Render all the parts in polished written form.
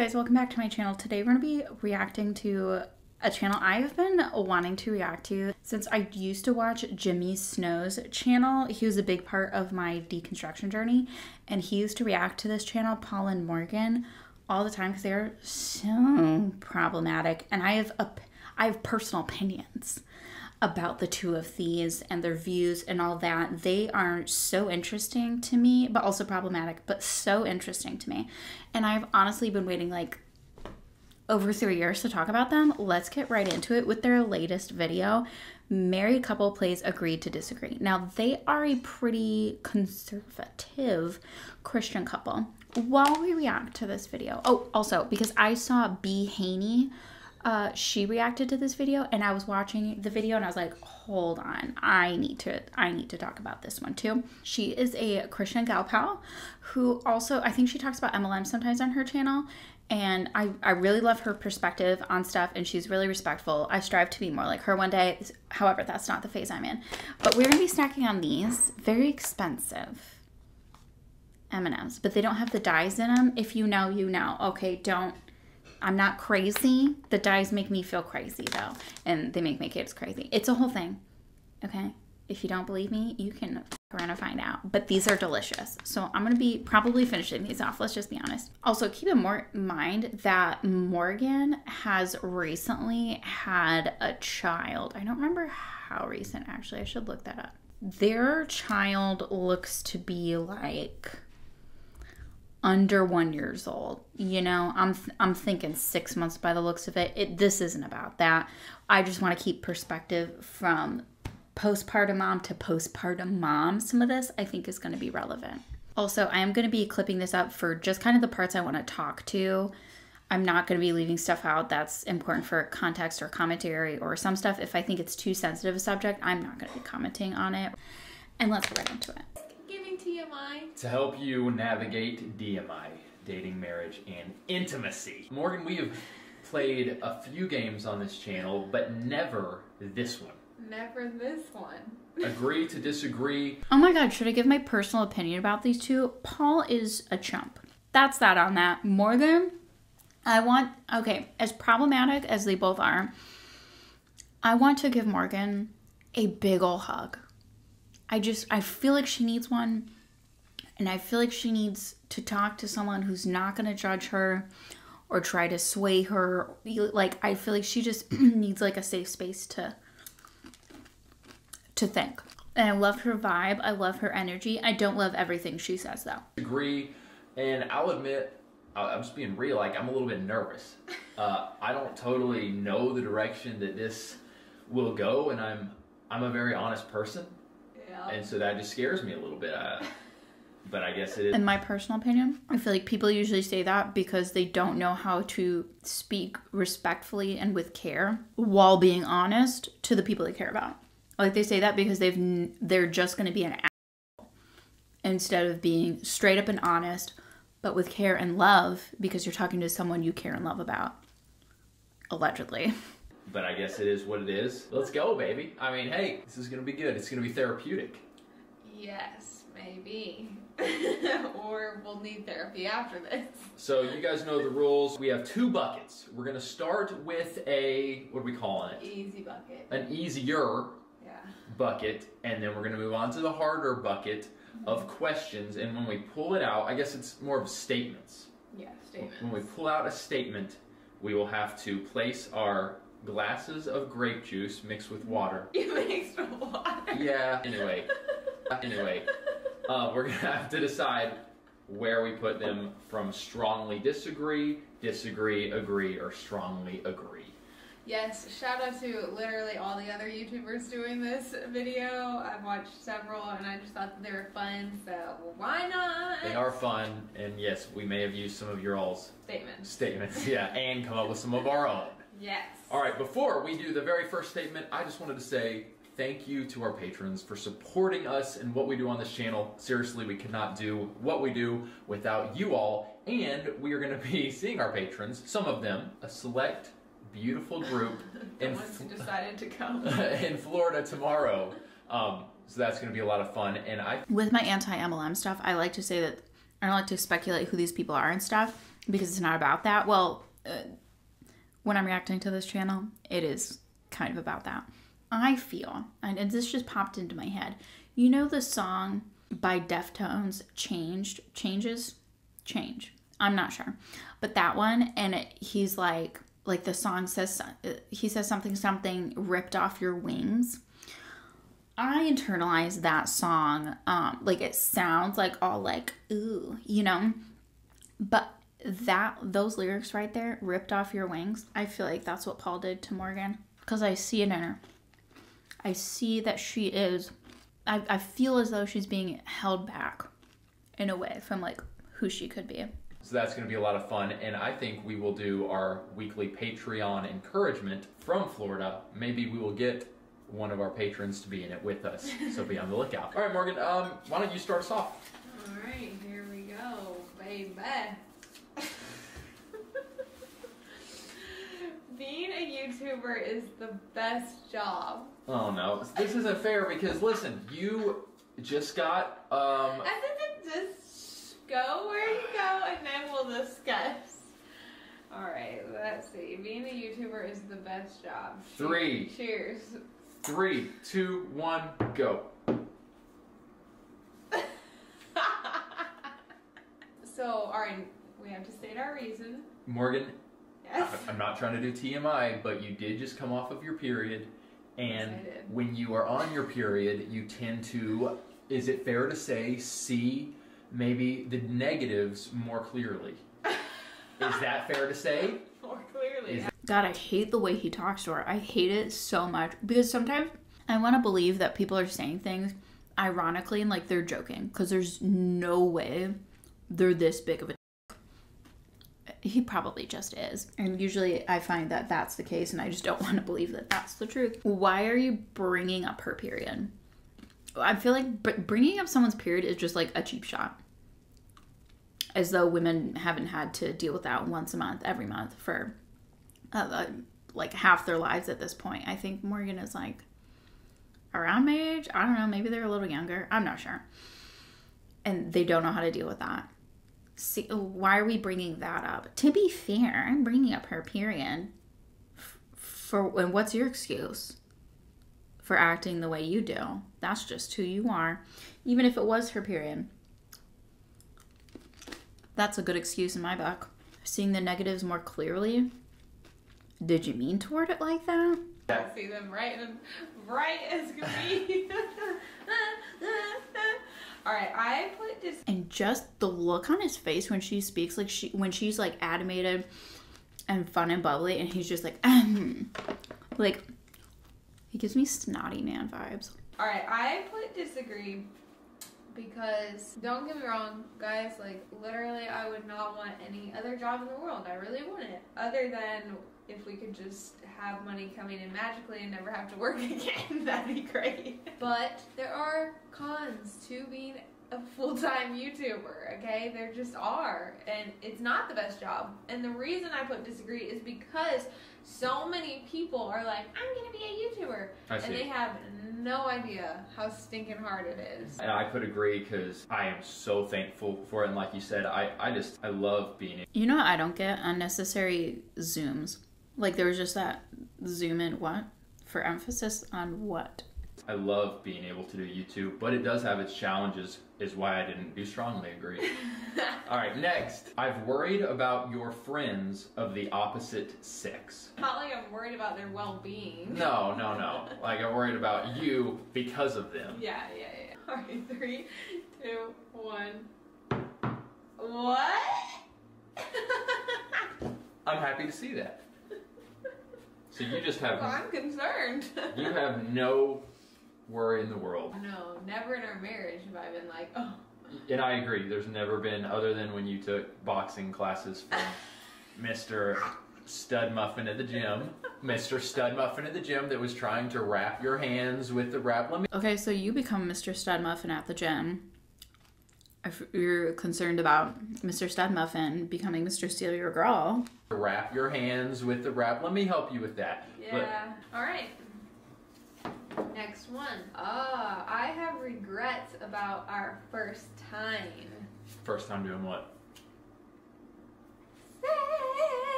guys, welcome back to my channel. Today we're going to be reacting to a channel I've been wanting to react to since I used to watch Jimmy Snow's channel. He was a big part of my deconstruction journey, and he used to react to this channel, Paul and Morgan, all the time because they're so problematic, and I have personal opinions about the two of these and their views and all that. They are so interesting to me, but also problematic, but so interesting to me. And I've honestly been waiting like over 3 years to talk about them. Let's get right into it with their latest video. Married couple plays agreed to disagree. Now, they are a pretty conservative Christian couple. While we react to this video, oh, also, because I saw B. Haney, she reacted to this video, and I was watching the video and I was like, hold on, I need to talk about this one too. She is a Christian gal pal who also, I think she talks about MLM sometimes on her channel, and I really love her perspective on stuff, and she's really respectful. I strive to be more like her one day. However, that's not the phase I'm in. But we're gonna be snacking on these very expensive M&Ms, but they don't have the dyes in them. If you know, you know. Okay, don't. I'm not crazy. The dyes make me feel crazy though, and they make my kids crazy. It's a whole thing, okay? If you don't believe me, you can around and find out. But these are delicious, so I'm gonna be probably finishing these off. Let's just be honest. Also, keep in mind that Morgan has recently had a child. I don't remember how recent, actually. I should look that up. Their child looks to be like under 1 year old. You know, I'm thinking 6 months by the looks of it. This isn't about that. I just want to keep perspective from postpartum mom to postpartum mom. Some of this I think is going to be relevant. Also, I am going to be clipping this up for just kind of the parts I want to talk to. I'm not going to be leaving stuff out that's important for context or commentary, or some stuff, if I think it's too sensitive a subject, I'm not going to be commenting on it. And let's get right into it. Giving TMI. To help you navigate DMI, dating, marriage, and intimacy. Morgan, we have played a few games on this channel, but never this one. Never this one. Agree to disagree. Oh my god, should I give my personal opinion about these two? Paul is a chump. That's that on that. Morgan, okay, as problematic as they both are, I want to give Morgan a big ol' hug. I feel like she needs one, and I feel like she needs to talk to someone who's not going to judge her or try to sway her. Like, I feel like she just needs like a safe space to think. And I love her vibe. I love her energy. I don't love everything she says though. Agree, and I'll admit, I'm just being real, like I'm a little bit nervous. I don't totally know the direction that this will go, and I'm a very honest person. And so that just scares me a little bit. But I guess it is. In my personal opinion, I feel like people usually say that because they don't know how to speak respectfully and with care while being honest to the people they care about. Like, they say that because they're just going to be an asshole instead of being straight up and honest, but with care and love, because you're talking to someone you care and love about. Allegedly. But I guess it is what it is. Let's go, baby. I mean, hey, this is going to be good. It's going to be therapeutic. Yes, maybe. Or we'll need therapy after this. So you guys know the rules. We have 2 buckets. We're going to start with a, what are we calling it? Easy bucket. An easier bucket. And then we're going to move on to the harder bucket of questions. And when we pull it out, I guess it's more of statements. Yeah, statements. When we pull out a statement, we will have to place our glasses of grape juice mixed with water. You mixed with water? Yeah, anyway, we're gonna have to decide where we put them, from strongly disagree, disagree, agree, or strongly agree. Yes, shout out to literally all the other YouTubers doing this video. I've watched several and I just thought that they were fun, so why not? They are fun, and yes, we may have used some of your all's statements, yeah, and come up with some of our own. Yes. All right, before we do the very first statement, I just wanted to say thank you to our patrons for supporting us and what we do on this channel. Seriously, we cannot do what we do without you all, and we are going to be seeing our patrons, some of them, a select, beautiful group the ones who decided to come in Florida tomorrow. So that's going to be a lot of fun. And with my anti-MLM stuff, I like to say that I don't like to speculate who these people are and stuff, because it's not about that. Well, when I'm reacting to this channel, it is kind of about that. I feel, and this just popped into my head, you know the song by Deftones, Change? I'm not sure. But that one, and he's like the song says, he says something ripped off your wings. I internalized that song, like it sounds like all like, ooh, you know, but those lyrics right there, ripped off your wings, I feel like that's what Paul did to Morgan, because I see it in her. I see that she is, I feel as though she's being held back in a way from like who she could be. So that's going to be a lot of fun, and I think we will do our weekly Patreon encouragement from Florida. Maybe we will get one of our patrons to be in it with us, so be on the lookout. All right, Morgan, why don't you start us off? All right, here we go, baby. Being a YouTuber is the best job. Oh no, this isn't fair because listen, you just got Just go where you go and then we'll discuss. Alright, let's see. Being a YouTuber is the best job. Cheers. 3, 2, 1, go. So, alright, we have to state our reason. Morgan, Yes. I'm not trying to do TMI, but you did just come off of your period, and Yes, I did. when you are on your period, you tend to, is it fair to say, see maybe the negatives more clearly? Is that fair to say? More clearly. God, I hate the way he talks to her. I hate it so much because sometimes I want to believe that people are saying things ironically and like they're joking, because there's no way they're this big of a he probably just is. And usually I find that that's the case, and I just don't want to believe that that's the truth. Why are you bringing up her period? I feel like bringing up someone's period is just like a cheap shot. As though women haven't had to deal with that once a month, every month for like half their lives at this point. I think Morgan is like around my age. I don't know. Maybe they're a little younger. I'm not sure. And they don't know how to deal with that. See, why are we bringing that up? To be fair, I'm bringing up her period and what's your excuse for acting the way you do? That's just who you are. Even if it was her period, that's a good excuse in my book. Seeing the negatives more clearly. Did you mean toward it like that? I see them bright as can be. Alright, I put this. And just the look on his face when she speaks, like when she's like animated and fun and bubbly, and he's just like, like, he gives me snotty man vibes. Alright, I put disagree because, don't get me wrong, guys, like, literally I would not want any other job in the world. I really wouldn't. Other than if we could just have money coming in magically and never have to work again, that'd be great. But there are cons to being a full-time YouTuber, okay? There just are. And it's not the best job. And the reason I put disagree is because so many people are like, I'm gonna be a YouTuber. And they have no idea how stinking hard it is. And I could agree because I am so thankful for it. And like you said, I love being. You know what I don't get? Unnecessary zooms. Like there was just that zoom in what? For emphasis on what? I love being able to do YouTube, but it does have its challenges, is why I didn't do strongly agree. All right, next. I've worried about your friends of the opposite sex. Not like I'm worried about their well-being. No. Like I'm worried about you because of them. Yeah. All right, 3, 2, 1. What? I'm happy to see that. So you just have... Well, I'm concerned. You have no worry in the world. No, never in our marriage have I been like, oh. And I agree. There's never been, other than when you took boxing classes from Mr. Stud Muffin at the gym. Mr. Stud Muffin at the gym that was trying to wrap your hands with the wrap. Okay, so you become Mr. Stud Muffin at the gym. If you're concerned about Mr. Stud Muffin becoming Mr. Steal Your Girl. Wrap your hands with the wrap. Let me help you with that. Yeah. All right. Next one. I have regrets about our first time. First time doing what?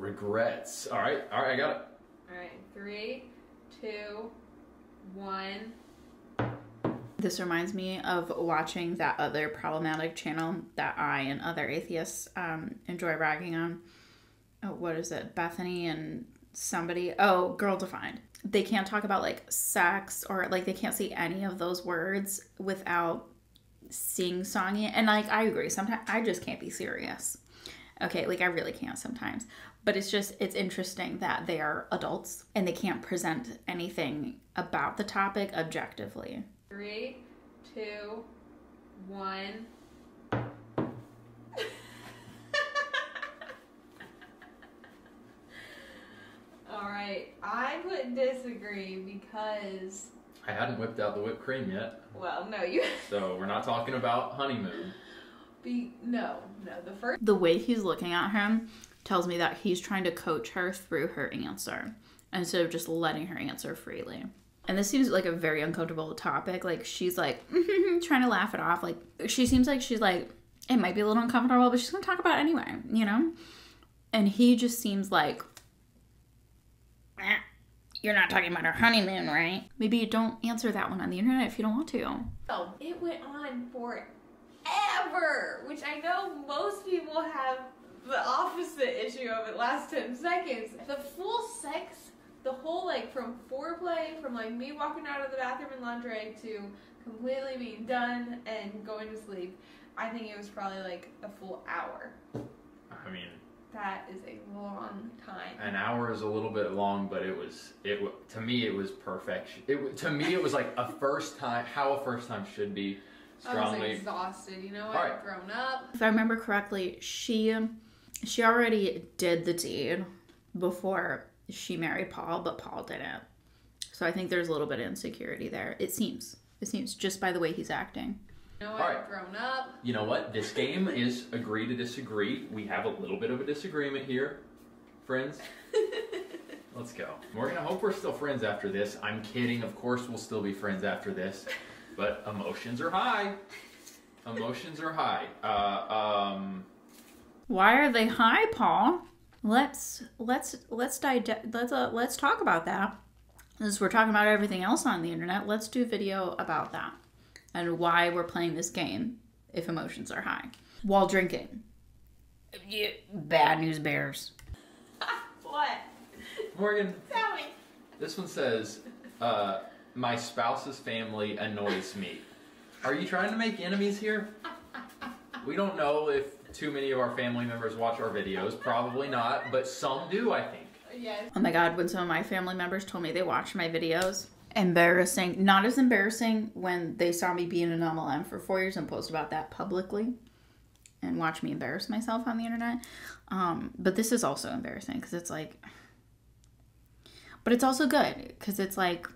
Regrets. All right, I got it. All right, 3, 2, 1. This reminds me of watching that other problematic channel that I and other atheists enjoy ragging on. Oh, what is it? Bethany and somebody. Oh, Girl Defined. They can't talk about like sex or like they can't say any of those words without sing-songing it. And like I agree, sometimes I just can't be serious. Okay, like I really can't sometimes. But it's interesting that they are adults and they can't present anything about the topic objectively. 3, 2, 1. All right, I would disagree because I hadn't whipped out the whipped cream yet. well, no, you. So we're not talking about honeymoon. No. The way he's looking at him tells me that he's trying to coach her through her answer instead of just letting her answer freely. And this seems like a very uncomfortable topic. Like she's like trying to laugh it off. Like she seems like she's like, it might be a little uncomfortable, but she's gonna talk about it anyway, you know? And he just seems like, you're not talking about our honeymoon, right? Maybe you don't answer that one on the internet if you don't want to. Oh, it went on forever, which I know most people have the opposite issue of it last 10 seconds. The full sex, the whole like from foreplay, from like me walking out of the bathroom in lingerie to completely being done and going to sleep, I think it was probably like a full hour. I mean, that is a long time. an hour is a little bit long, but to me it was perfection. To me it was like a first time, how a first time should be. Strongly. I was exhausted, you know, All right. I'd grown up. If I remember correctly, she already did the deed before she married Paul, but Paul didn't. So I think there's a little bit of insecurity there. It seems just by the way he's acting. You know, All right. I'd grown up. You know what? This game is agree to disagree. We have a little bit of a disagreement here, friends. Let's go. Morgan, I hope we're still friends after this. I'm kidding. Of course we'll still be friends after this. But emotions are high. Emotions are high. Why are they high, Paul? Let's talk about that. As we're talking about everything else on the internet, let's do a video about that and why we're playing this game if emotions are high while drinking. Yeah, bad news bears. What? Morgan, Tell me. this one says, my spouse's family annoys me. Are you trying to make enemies here? We don't know if too many of our family members watch our videos. Probably not, but some do, I think. Yes. Oh my god, when some of my family members told me they watched my videos, embarrassing. Not as embarrassing when they saw me being an MLM for 4 years and post about that publicly and watch me embarrass myself on the internet. But this is also embarrassing because it's like, but it's also good because it's like,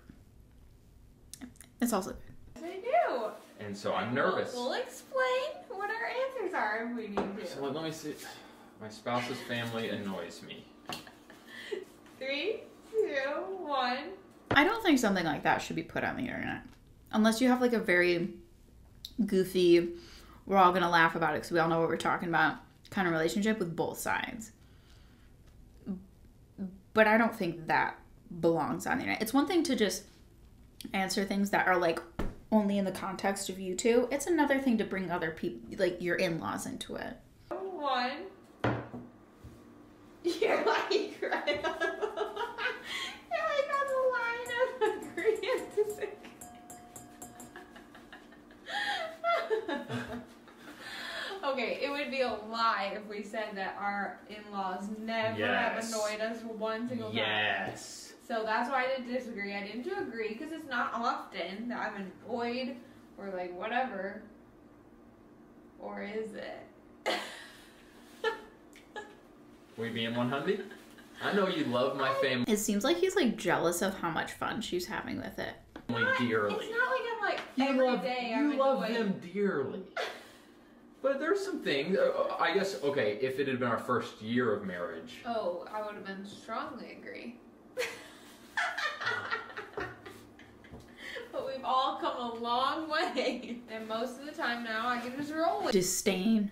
it's also good. Yes, I do. And so I'm nervous. We'll explain what our answers are if we need to. So let me see. My spouse's family annoys me. 3, 2, 1. I don't think something like that should be put on the internet. Unless you have like a very goofy, we're all going to laugh about it because we all know what we're talking about kind of relationship with both sides. But I don't think that belongs on the internet. It's one thing to just answer things that are like only in the context of you two. It's another thing to bring other people, like your in-laws, into it. 1. You're like right on the line. You're like on the line of agree and disagree. Okay, it would be a lie if we said that our in-laws never have annoyed us one single time. Yes. So that's why I did disagree. I didn't agree because it's not often that I'm annoyed or like whatever. Or is it? We being 100? I know you love my family It seems like he's like jealous of how much fun she's having with it. dearly. It's not like I'm like You every day I'm you love annoyed. them dearly. But there's some things, I guess, okay, if it had been our first year of marriage. Oh, I would have been strongly agree. But we've all come a long way. And most of the time now I can just roll with it. Disdain.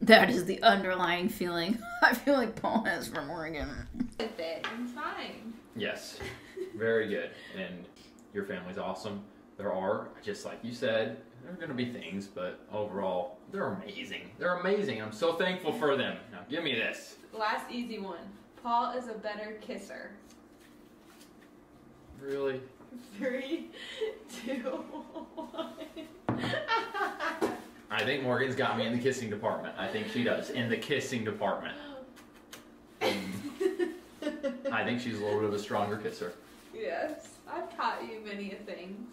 That is the underlying feeling I feel like Paul has for Morgan. With it, it's fine. Yes, very good. And your family's awesome. There are, just like you said, there are going to be things, but overall, they're amazing. They're amazing. I'm so thankful for them. Now, give me this. Last easy one. Paul is a better kisser. Really? 3, 2, 1. I think Morgan's got me in the kissing department. I think she does. In the kissing department. I think she's a little bit of a stronger kisser. Yes. I've taught you many things.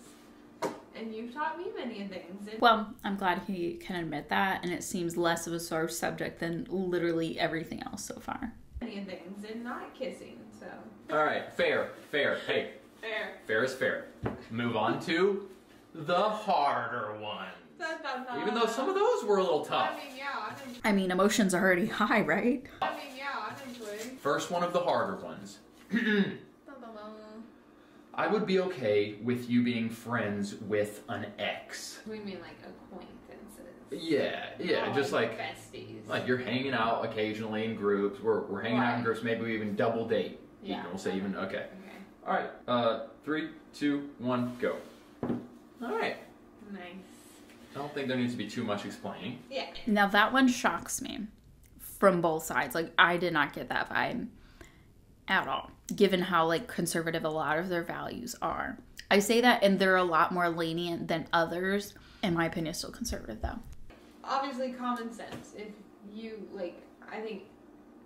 And you've taught me many things. Well, I'm glad he can admit that, and it seems less of a sore subject than literally everything else so far. Many things and not kissing, so. All right, fair. Hey, Fair. fair is fair. Move on to the harder ones. Even though some of those were a little tough. I mean, yeah, I mean, emotions are already high, right? honestly. First one of the harder ones. I would be okay with you being friends with an ex. We mean like acquaintances. Yeah, Not just like besties. like you're hanging out occasionally in groups. We're hanging out in groups. Maybe we even double date. Yeah. Even, we'll say even okay. Okay. All right. 3, 2, 1, go. All right. Nice. I don't think there needs to be too much explaining. Yeah. Now that one shocks me from both sides. Like, I did not get that vibe at all, given how like conservative a lot of their values are. I say that, and they're a lot more lenient than others. In my opinion, still conservative though. Obviously, common sense. If you like, I think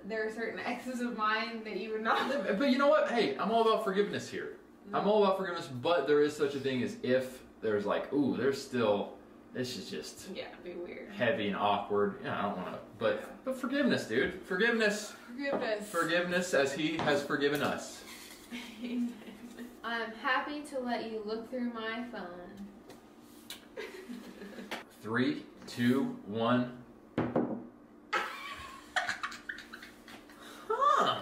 there are certain exes of mine that you would not. But you know what? Hey, I'm all about forgiveness here. I'm all about forgiveness, but there is such a thing as if there's like, ooh, there's still, this is just Yeah, it'd be weird. heavy and awkward. Yeah, I don't want to, but forgiveness, dude. Forgiveness. Forgiveness as he has forgiven us. I'm happy to let you look through my phone. 3, 2, 1. Huh.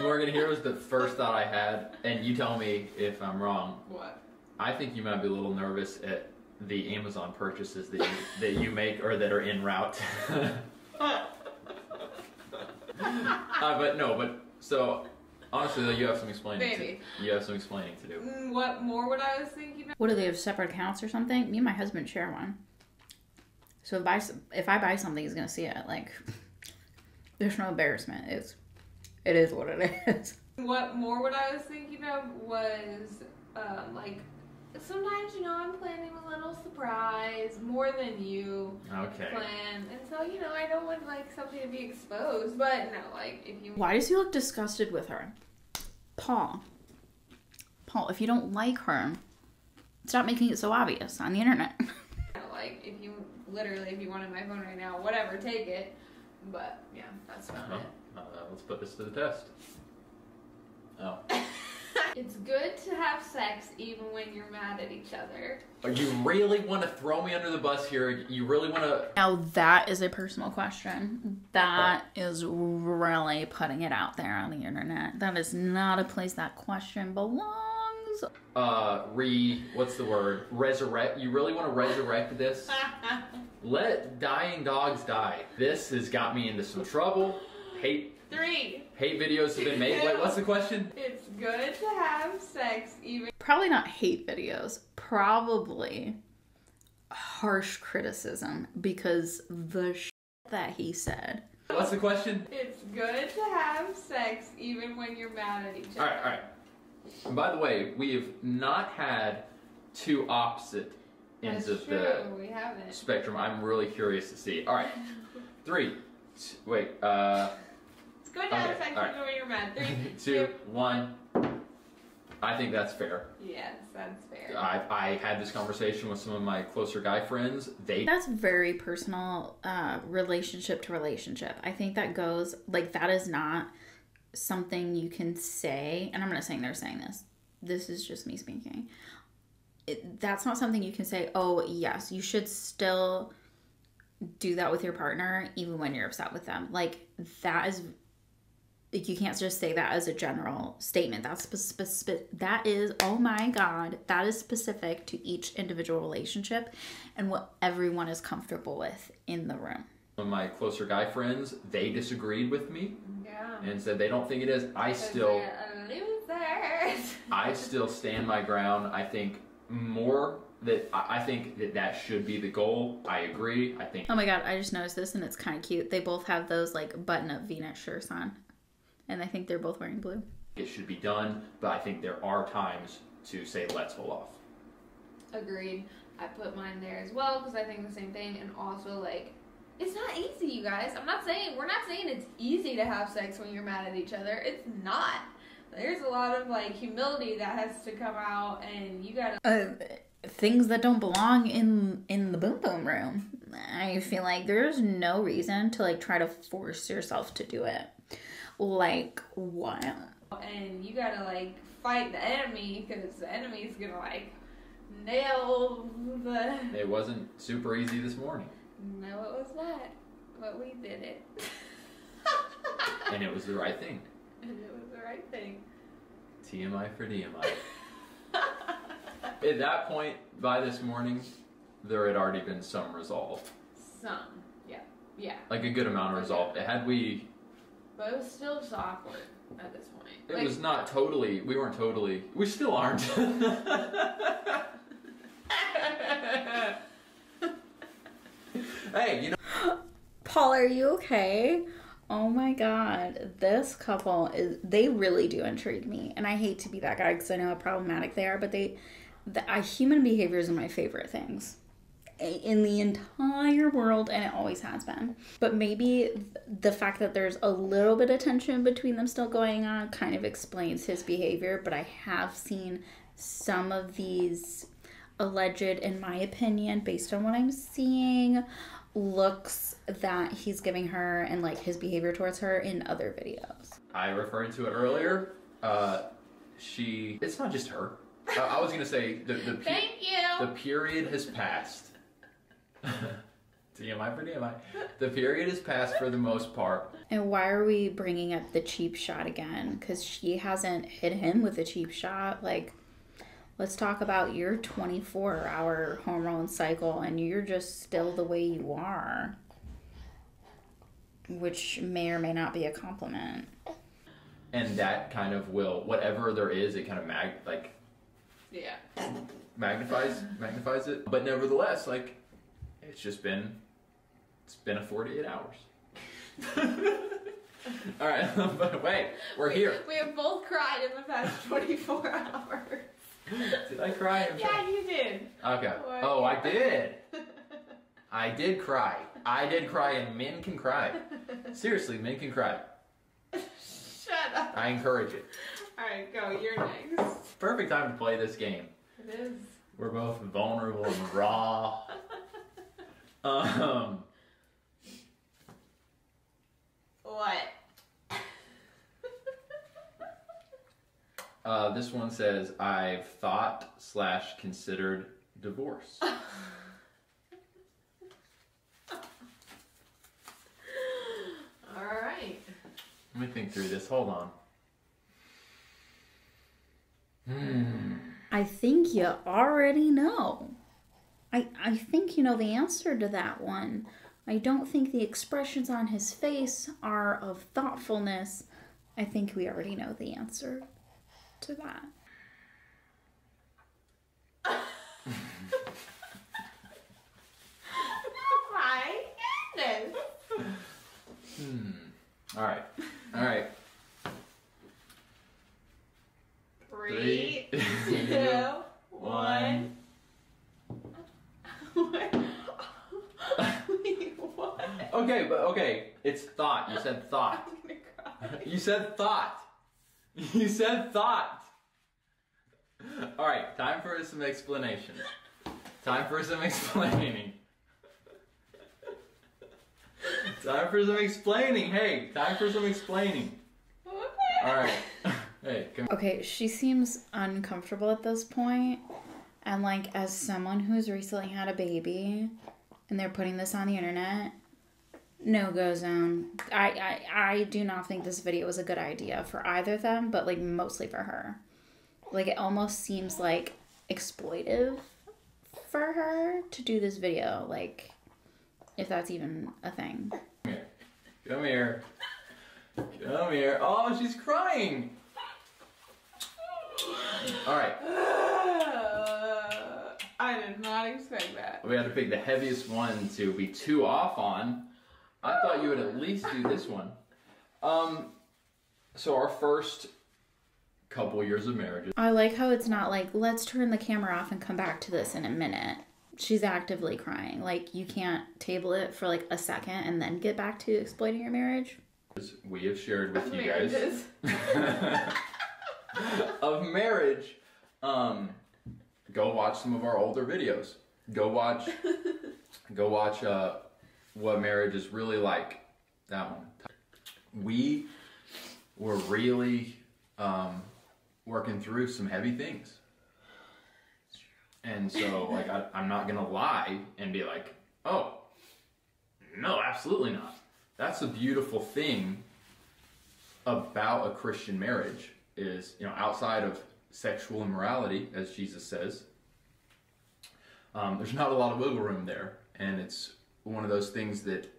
Morgan, here was the first thought I had, and you tell me if I'm wrong. What? I think you might be a little nervous at the Amazon purchases that you make or that are en route. But so honestly though, you have some explaining. Maybe. You have some explaining to do. What more would I was thinking of? What do they have, separate accounts or something? Me and my husband share one. So if I buy something, he's gonna see it. Like, there's no embarrassment. It is what it is. What more what I was thinking of was like sometimes I'm planning a little surprise more than you Okay. plan, and so I don't want like something to be exposed. But no, like if you Why does he look disgusted with her? Paul, if you don't like her, stop making it so obvious on the internet. like if you wanted my phone right now, whatever, take it. But yeah, that's about it. Let's put this to the test. Oh. It's good to have sex even when you're mad at each other. You really want to throw me under the bus here? You really want to... Now that is a personal question. That is really putting it out there on the internet. That is not a place that question belongs. What's the word? Resurrect. You really want to resurrect this? Let dying dogs die. This has got me into some trouble. Hate 3. Hate videos have been made. Wait, what's the question? It's good to have sex even... Probably not hate videos. Probably harsh criticism, because the shit that he said. What's the question? It's good to have sex even when you're mad at each other. All right. And by the way, we have not had two opposite ends That's of true. the We haven't. spectrum. I'm really curious to see. All right. 3. Wait. It's good to have sex even when you're mad. 3, 2, 1. I think that's fair. Yes, that's fair. I had this conversation with some of my closer guy friends. That's very personal, relationship to relationship. I think that goes, like, that is not something you can say, and I'm not saying they're saying this. This is just me speaking. That's not something you can say, oh, yes, you should still do that with your partner even when you're upset with them. Like, that is you can't just say that as a general statement. That's that is, oh my God, that is specific to each individual relationship and what everyone is comfortable with in the room. Some of my closer guy friends, they disagreed with me. Yeah. And said they don't think it is. I still stand my ground. I think that should be the goal. I agree. I think. Oh my God, I just noticed this and it's kind of cute. They both have those like button-up V-neck shirts on, and I think they're both wearing blue. It should be done, but I think there are times to say let's hold off. Agreed. I put mine there as well because I think the same thing, and also like it's not easy, you guys. we're not saying it's easy to have sex when you're mad at each other. It's not. There's a lot of like humility that has to come out, and you gotta things that don't belong in the boom boom room. I feel like there's no reason to like try to force yourself to do it. Like what? And you gotta like fight the enemy, because the enemy's gonna like nail the. It wasn't super easy this morning. No, it was not. But we did it. And it was the right thing. And it was the right thing. TMI for DMI. At that point, by this morning, there had already been some resolve. Some, yeah. Yeah. Like a good amount of resolve. Had we... But it was still just awkward at this point. It was not totally... We weren't totally... We still aren't. Hey, you know... Paul, are you okay? Oh my God, this couple they really do intrigue me. And I hate to be that guy because I know how problematic they are, but human behavior is one of my favorite things in the entire world, and it always has been. But maybe the fact that there's a little bit of tension between them still going on kind of explains his behavior, but I have seen some of these alleged, in my opinion, based on what I'm seeing, looks that he's giving her and like his behavior towards her in other videos. I referred to it earlier. It's not just her. I was gonna say Thank you. The period has passed. TMI for DMI. The period has passed for the most part. And why are we bringing up the cheap shot again? Because she hasn't hit him with a cheap shot. Like, let's talk about your 24-hour hormone cycle and you're just still the way you are. Which may or may not be a compliment. And that kind of will, whatever there is, it kind of magnifies it. But nevertheless, like, it's been a 48 hours. All right, but wait, we're here. We have both cried in the past 24 hours. Did I cry? Yeah, you did. Okay. Oh, I did. I did cry. And men can cry. Seriously, men can cry. Shut up. I encourage it. Alright, go. You're next. Perfect time to play this game. It is. We're both vulnerable and raw. What? This one says, I've thought/considered divorce. Alright. Let me think through this. Hold on. I think you already know. I think you know the answer to that one. I don't think the expressions on his face are of thoughtfulness. I think we already know the answer to that. My goodness. All right. 3, 2, 1. What? Okay. It's thought. You said thought. I'm gonna cry. You said thought. All right, time for some explanation. Time for some explaining. Hey, time for some explaining. All right. Hey, come on. Okay, she seems uncomfortable at this point, and like as someone who's recently had a baby and they're putting this on the internet, no-go zone. I do not think this video was a good idea for either of them, but like mostly for her. Like it almost seems like exploitive for her to do this video, like if that's even a thing. Come here. Come here. Oh, she's crying. All right. I did not expect that. We had to pick the heaviest one to be 2 off on. I thought you would at least do this one. So our first couple years of marriage. I like how it's not like, let's turn the camera off and come back to this in a minute. She's actively crying. Like, you can't table it for like a second and then get back to exploiting your marriage. We have shared with you guys of marriage. Go watch some of our older videos. Go watch what marriage is really like. That one. We were really working through some heavy things. And so, like, I'm not gonna lie and be like, oh, no, absolutely not. That's a beautiful thing about a Christian marriage is, you know, outside of sexual immorality, as Jesus says, there's not a lot of wiggle room there. And it's one of those things that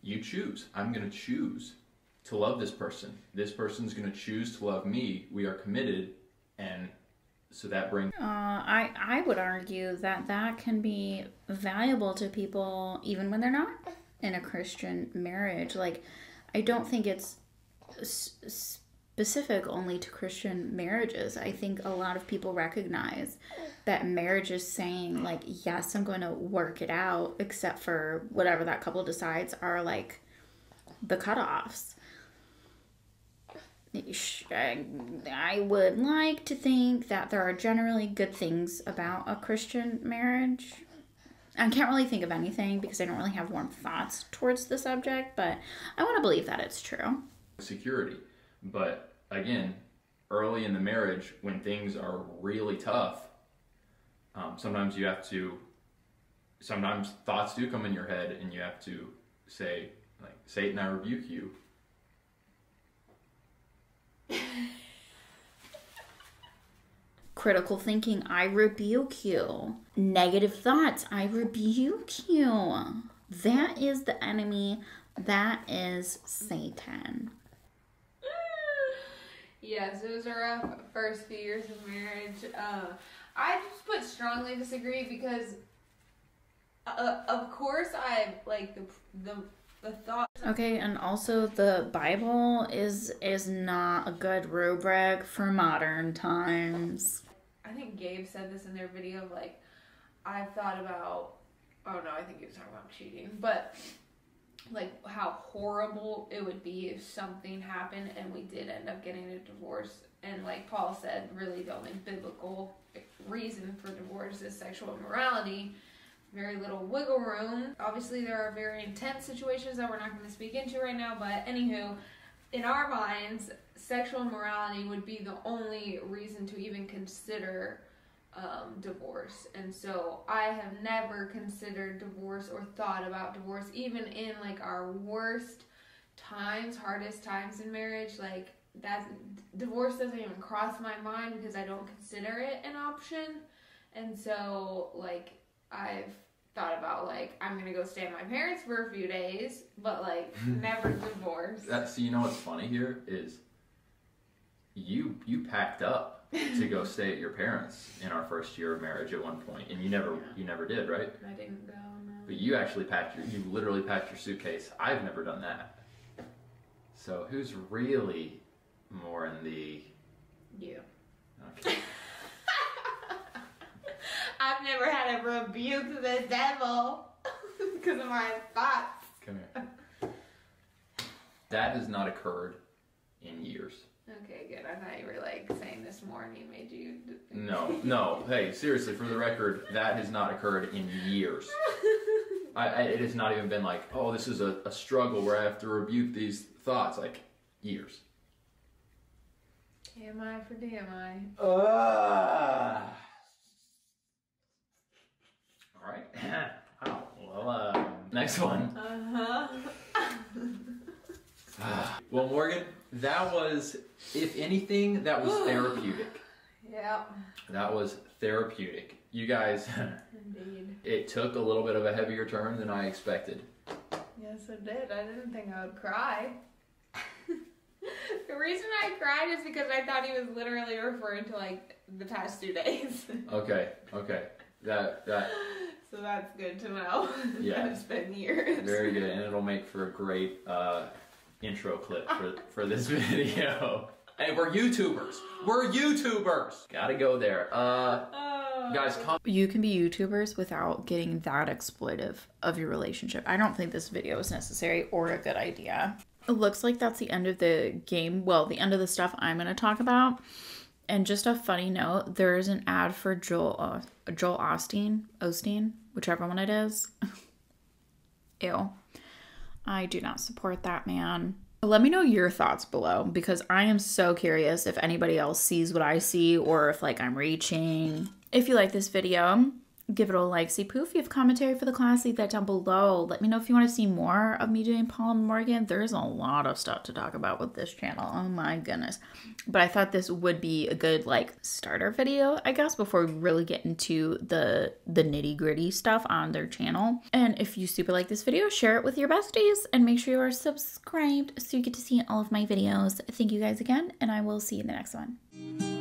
you choose. I'm going to choose to love this person. This person's going to choose to love me. We are committed. And so that brings... I would argue that can be valuable to people even when they're not in a Christian marriage. Like, I don't think it's specific only to Christian marriages. I think a lot of people recognize that marriage is saying, like, yes, I'm going to work it out, except for whatever that couple decides are, like, the cutoffs. I would like to think that there are generally good things about a Christian marriage. I can't really think of anything because I don't really have warm thoughts towards the subject, but I want to believe that it's true. Security. But again, early in the marriage, when things are really tough, sometimes thoughts do come in your head and you have to say, like, Satan, I rebuke you. Critical thinking, I rebuke you. Negative thoughts, I rebuke you. That is the enemy. That is Satan. Yes, it was a rough first few years of marriage. I just would strongly disagree because, of course, I like the thought. Okay, and also the Bible is not a good rubric for modern times. I think Gabe said this in their video, like, I've thought about, oh no, I think he was talking about cheating, but like how horrible it would be if something happened and we did end up getting a divorce. And like Paul said, really the only biblical reason for divorce is sexual immorality. Very little wiggle room. Obviously there are very intense situations that we're not going to speak into right now, but anywho, in our minds, sexual immorality would be the only reason to even consider divorce. And so I have never considered divorce or thought about divorce, even in like our worst times, hardest times in marriage. Like, that divorce doesn't even cross my mind because I don't consider it an option. And so like I've thought about, like, I'm gonna go stay at my parents for a few days, but like never divorce. So you know what's funny here is you packed up to go stay at your parents in our first year of marriage at one point, and you never did, right? I didn't go, no. But you actually you literally packed your suitcase. I've never done that. So who's really more in the... You. Okay. I've never had a rebuke the devil because of my thoughts. Come here. That has not occurred in years. Okay, good. I thought you were like saying this morning made you... No. Hey, seriously, for the record, that has not occurred in years. It has not even been like, oh, this is a struggle where I have to rebuke these thoughts. Like, years. TMI for DMI. All right. Oh, well, next one. Uh-huh. Well, Morgan, that was, if anything, that was therapeutic. Yeah. That was therapeutic. You guys, Indeed. it took a little bit of a heavier turn than I expected. Yes, it did. I didn't think I would cry. The reason I cried is because I thought he was literally referring to like the past 2 days. Okay. That So that's good to know. Yeah. It's been years. very good, and it'll make for a great intro clip for this video. Hey, we're YouTubers. We're YouTubers. Gotta go there. Guys, You can be YouTubers without getting that exploitive of your relationship. I don't think this video is necessary or a good idea. It looks like that's the end of the game. Well, the end of the stuff I'm going to talk about. And just a funny note, there is an ad for Joel Osteen, whichever one it is. Ew. I do not support that man. Let me know your thoughts below, because I am so curious if anybody else sees what I see or if like I'm reaching. If you like this video, give it a like. See poof, you have commentary for the class, leave that down below. Let me know if you want to see more of me doing Paul and Morgan. There's a lot of stuff to talk about with this channel. Oh my goodness. But I thought this would be a good like starter video, I guess, before we really get into the nitty gritty stuff on their channel. And if you super like this video, share it with your besties and make sure you are subscribed so you get to see all of my videos. Thank you guys again, and I will see you in the next one.